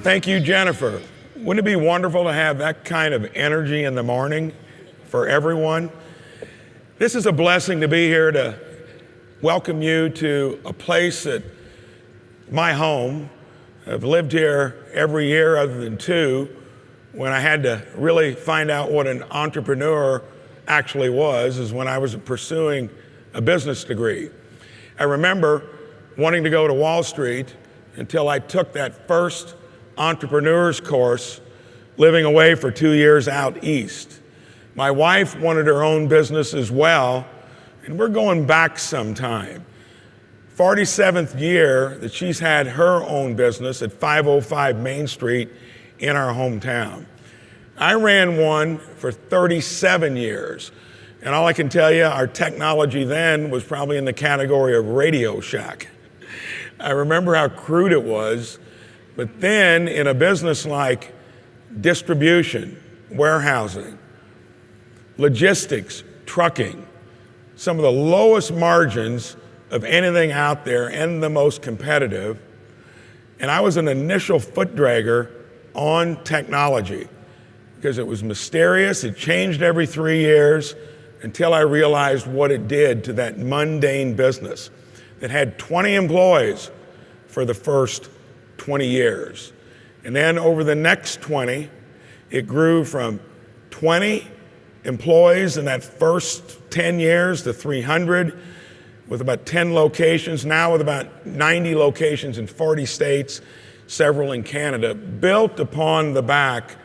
Thank you, Jennifer. Wouldn't it be wonderful to have that kind of energy in the morning for everyone? This is a blessing to be here to welcome you to a place that my home. I've lived here every year other than 2 when I had to really find out what an entrepreneur actually was, is when I was pursuing a business degree. I remember wanting to go to Wall Street until I took that first entrepreneur's course, living away for 2 years out east. My wife wanted her own business as well, and we're going back some time. 47th year that she's had her own business at 505 Main Street in our hometown. I ran one for 37 years, and all I can tell you, our technology then was probably in the category of Radio Shack. I remember how crude it was, but then in a business like distribution, warehousing, logistics, trucking, some of the lowest margins of anything out there and the most competitive. And I was an initial foot dragger on technology because it was mysterious. It changed every 3 years until I realized what it did to that mundane business that had 20 employees for the first 20 years. And then over the next 20, it grew from 20 employees in that first 10 years to 300, with about 10 locations, now with about 90 locations in 40 states, several in Canada, built upon the back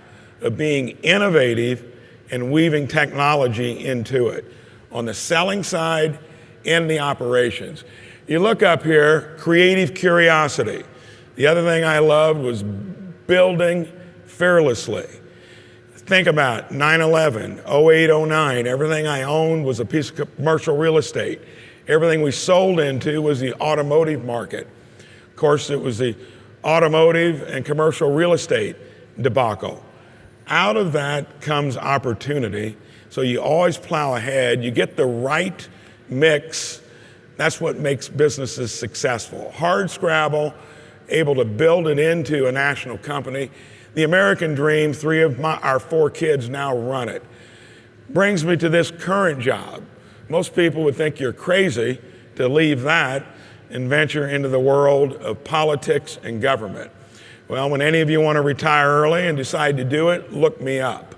of being innovative and weaving technology into it on the selling side and the operations. You look up here, creative curiosity. The other thing I loved was building fearlessly. Think about 9/11, 08, 09. Everything I owned was a piece of commercial real estate. Everything we sold into was the automotive market. Of course, it was the automotive and commercial real estate debacle. Out of that comes opportunity. So you always plow ahead. You get the right mix. That's what makes businesses successful. Hard scrabble, able to build it into a national company. The American dream, 3 of our 4 kids now run it. Brings me to this current job. Most people would think you're crazy to leave that and venture into the world of politics and government. Well, when any of you want to retire early and decide to do it, look me up.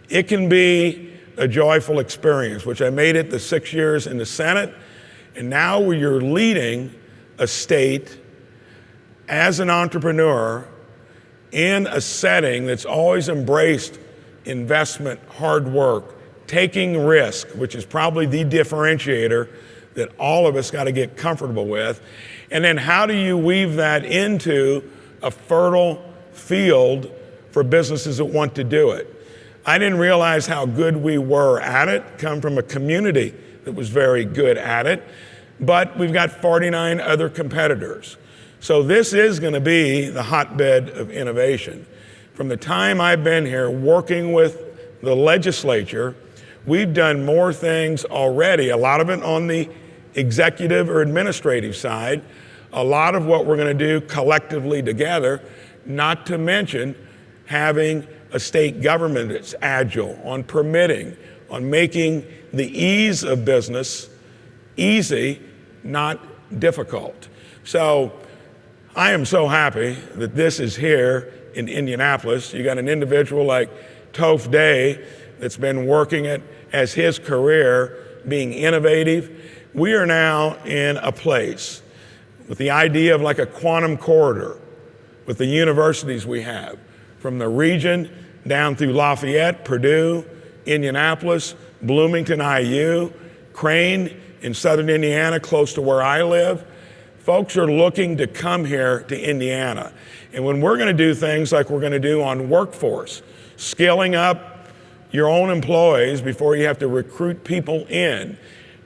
It can be a joyful experience, which I made it the 6 years in the Senate, and now you're leading a state as an entrepreneur in a setting that's always embraced investment, hard work, taking risk, which is probably the differentiator that all of us got to get comfortable with. And then how do you weave that into a fertile field for businesses that want to do it? I didn't realize how good we were at it, come from a community that was very good at it, but we've got 49 other competitors. So this is going to be the hotbed of innovation. From the time I've been here working with the legislature, we've done more things already, a lot of it on the executive or administrative side, a lot of what we're going to do collectively together, not to mention having a state government that's agile on permitting, on making the ease of business easy, not difficult. So I am so happy that this is here in Indianapolis. You got an individual like Toph Day that's been working it as his career, being innovative. We are now in a place with the idea of like a quantum corridor with the universities we have, from the region down through Lafayette, Purdue, Indianapolis, Bloomington IU, Crane in southern Indiana, close to where I live. Folks are looking to come here to Indiana. And when we're going to do things like we're going to do on workforce, scaling up your own employees before you have to recruit people in,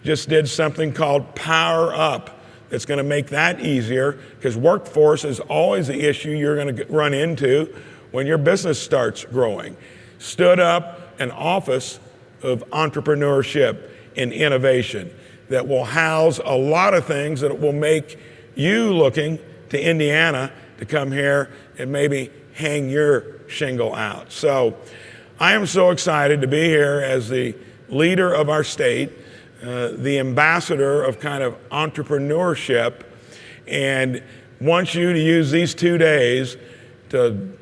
just did something called Power Up that's going to make that easier, because workforce is always the issue you're going to run into when your business starts growing. Stood up an office of entrepreneurship and innovation that will house a lot of things that will make you looking to Indiana to come here and maybe hang your shingle out. So I am so excited to be here as the leader of our state, the ambassador of kind of entrepreneurship, and want you to use these 2 days to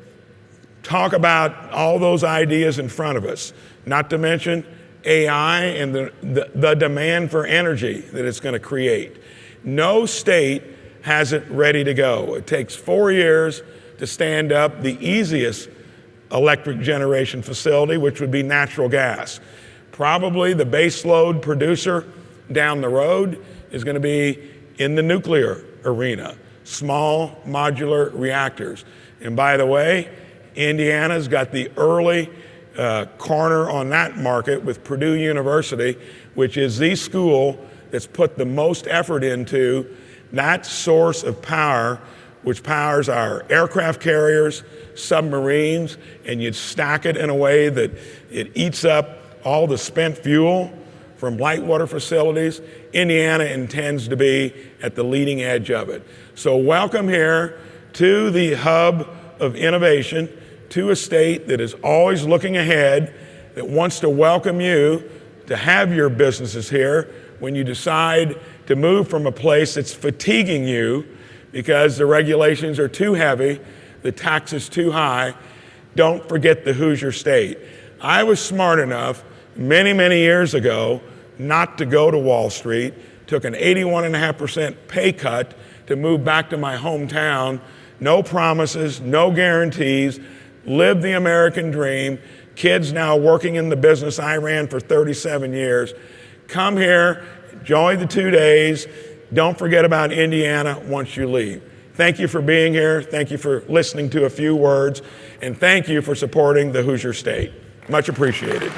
talk about all those ideas in front of us, not to mention AI and the demand for energy that it's going to create. No state has it ready to go. It takes 4 years to stand up the easiest electric generation facility, which would be natural gas. Probably the base load producer down the road is going to be in the nuclear arena, small modular reactors. And by the way, Indiana's got the early corner on that market with Purdue University, which is the school that's put the most effort into that source of power, which powers our aircraft carriers, submarines, and you'd stack it in a way that it eats up all the spent fuel from light water facilities. Indiana intends to be at the leading edge of it. So welcome here to the hub of innovation, to a state that is always looking ahead, that wants to welcome you to have your businesses here when you decide to move from a place that's fatiguing you because the regulations are too heavy, the taxes too high. Don't forget the Hoosier State. I was smart enough many, many years ago not to go to Wall Street, took an 81.5% pay cut to move back to my hometown. No promises, no guarantees, lived the American dream. Kids now working in the business I ran for 37 years. Come here, enjoy the 2 days. Don't forget about Indiana once you leave. Thank you for being here. Thank you for listening to a few words. And thank you for supporting the Hoosier State. Much appreciated.